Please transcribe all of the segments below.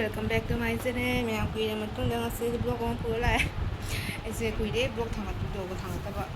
welcome back to my channel. Mẹ quý này một tuần đang xem blog của tôi lại. Anh sẽ quý đấy blog thằng tôi đồ thằng ta bảo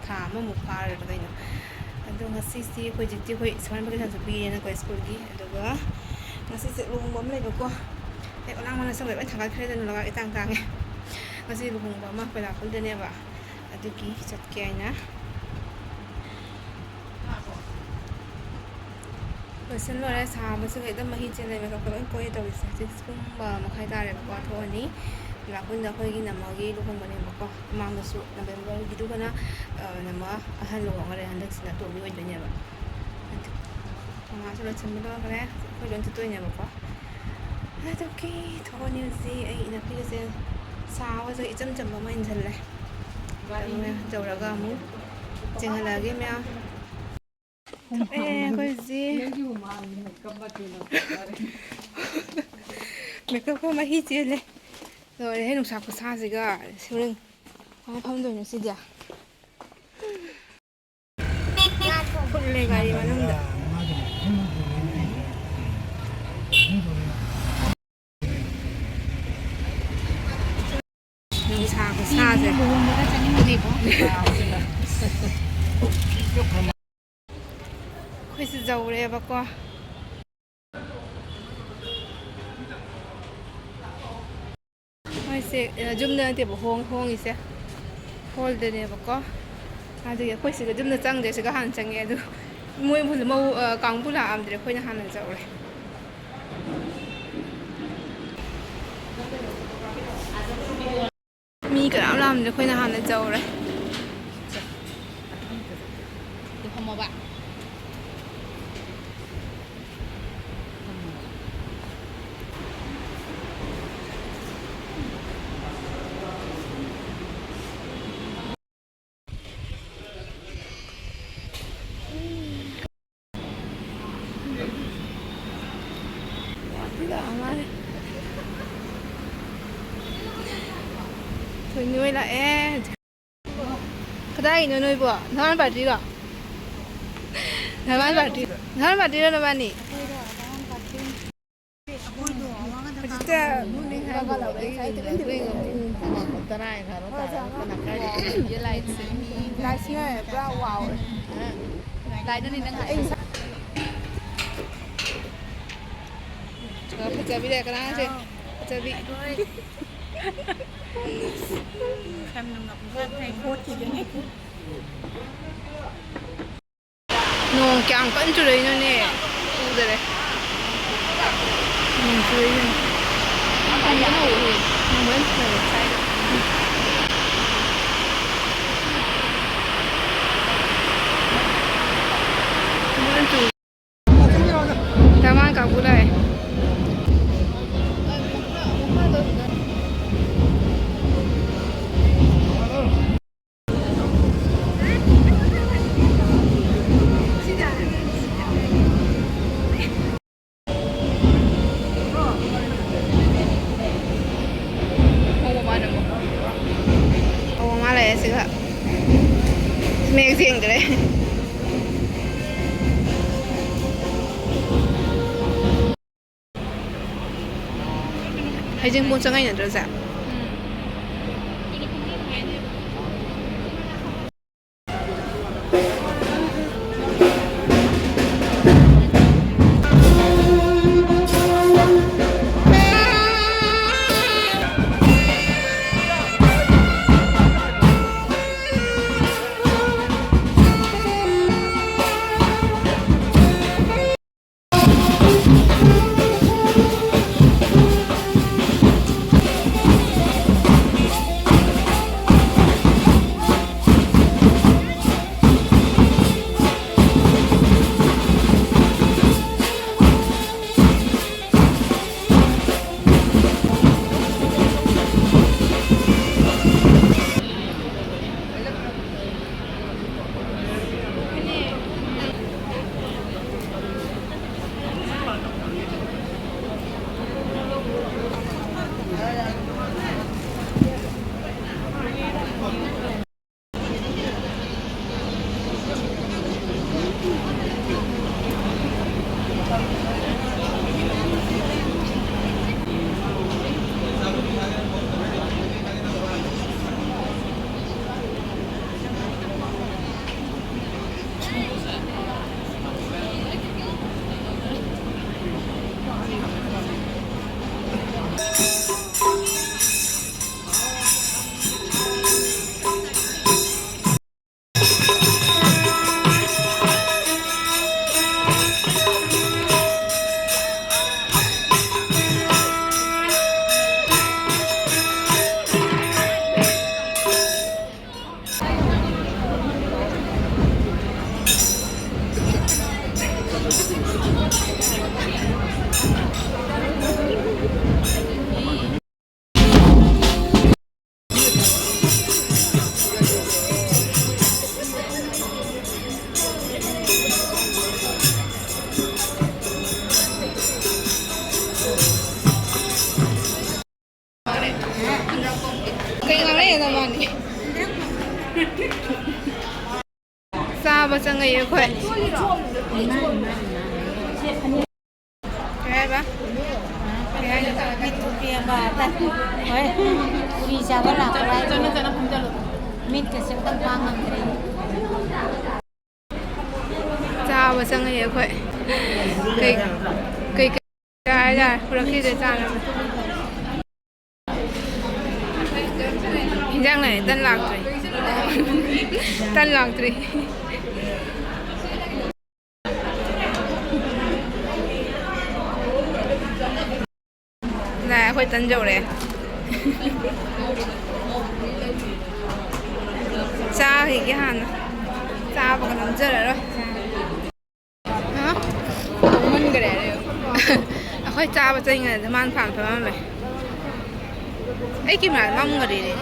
thả mà một pha rồi cái này. Anh tôi ngày xí quý dịch quý sáng nay cái thằng bị này cái school đi. Anh tôi bảo ngày xí sẽ luôn bấm lại được cô. Để orang mana sampai thằng cái kia nó cái tăng tăng. Ngày xí luôn bấm mà phải là cái này vậy. Anh tôi kí chặt cái này. Person lo ra sa ba sa ida mahi chene me ka ko ko ito isa 6 ba makai tare ba ko ani la kun da khoi gi na ma gi lu kon bane ba ko ma ma su November gi du kana na ma ahal lo ngare handak sina to mi wajda nya ba ma so la chim lo kare ko don to nya ba ko ha to ki to ni si ai ina pi se sa wa so icham cham ba ma in chal le ba me jaw ra ga mu ching hala gi me coi gì makeup không mấy chi lên rồi hết nụ sạc của xa gì cả siêu lưng không phong rồi nó xí đi à không lên cái gì mà không được nụ sạc của xa rồi khơi sự giàu đây bà con khơi sẽ zoom lên thì bộ hong ý sẽ hold đây nè bà con thì khơi sự zoom lên trăng để sẽ có hàng trăng nghe được mỗi một màu càng bù làm để khơi nhà hàng là giàu này mi cái áo làm để khơi nhà hàng là giàu này không mà bạn thôi nuôi lại cái đây nó nuôi bữa nó ăn bát đi rồi nó ăn bát đi rồi nó ăn đi kita lightnya wow light nó đi nâng hại phải chờ bị đẹp cái đó chứ chờ bị xem nó ngập hơn hay cốt gì vậy nó càng vẫn chưa đấy nữa nè u đây mình chơi anh nhớ ngủ thì mình mới say được muốn chủ cảm ơn cả buổi này amazing đấy hay chừng 4 ngày nữa rồi dạ ꯍꯦꯟꯅ ꯃꯥꯅꯤ ꯆꯥꯕ ꯆꯪꯉꯛꯏ ꯑꯩꯈꯣꯏ ꯀꯩ ꯍꯥꯏꯕ ꯄꯨꯔꯤ ꯆꯥꯕ ꯂꯥꯛꯄ꯭ꯔꯥ ꯃꯤꯠꯀꯁꯦ ꯑꯝꯇ ꯄꯥꯡꯉꯝꯗ꯭ꯔꯦ ꯆꯥꯕ ꯆꯪꯉꯛꯏ ꯑꯩꯈꯣꯏ ꯀꯩ ꯌꯥꯔꯦ ꯌꯥꯔꯦ ꯄꯨꯔꯛꯈꯤꯗ꯭ꯔꯦ ꯆꯥꯅꯕ ꯍꯤꯟꯖꯥꯡ ꯂꯩꯔꯦ ꯇꯟ ꯂꯥꯛꯇ꯭ꯔꯤ ꯇꯟ ꯂꯥꯛꯇ꯭ꯔꯤ ꯂꯥꯛꯑꯦ ꯑꯩꯈꯣꯏ ꯇꯟ ꯌꯧꯔꯛꯑꯦ ꯆꯥꯈꯤꯒꯦ ꯍꯥꯟꯅ ꯆꯥꯕꯒ ꯅꯝꯖꯔꯔꯣꯏ ꯃꯨꯟꯈꯔꯦ ꯑꯩꯈꯣꯏ ꯆꯥꯕ ꯆꯠꯂꯤꯉꯩꯗ ꯃꯥꯅ ꯐꯝꯃꯝꯃꯦ ꯑꯩ camera ꯃꯝꯒꯔꯤꯅꯦ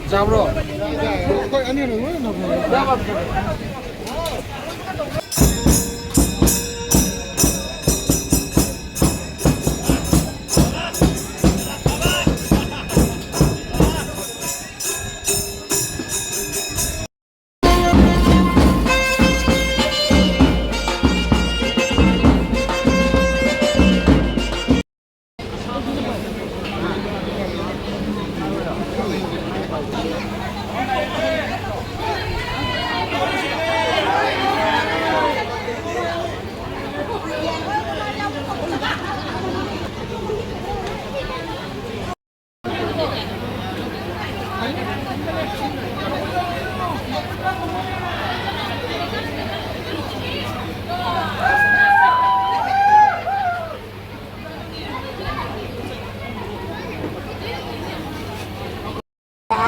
잡으러. 아니 아니 왜 나가?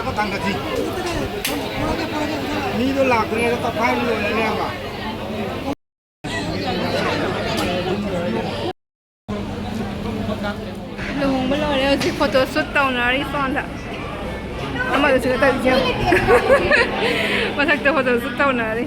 có thằng cái gì đi nó lạc này nó tập hai người này em à luhung balo leo si photo shoot tau na ri son da ama da chiga ta biya masak ta photo shoot tau na ri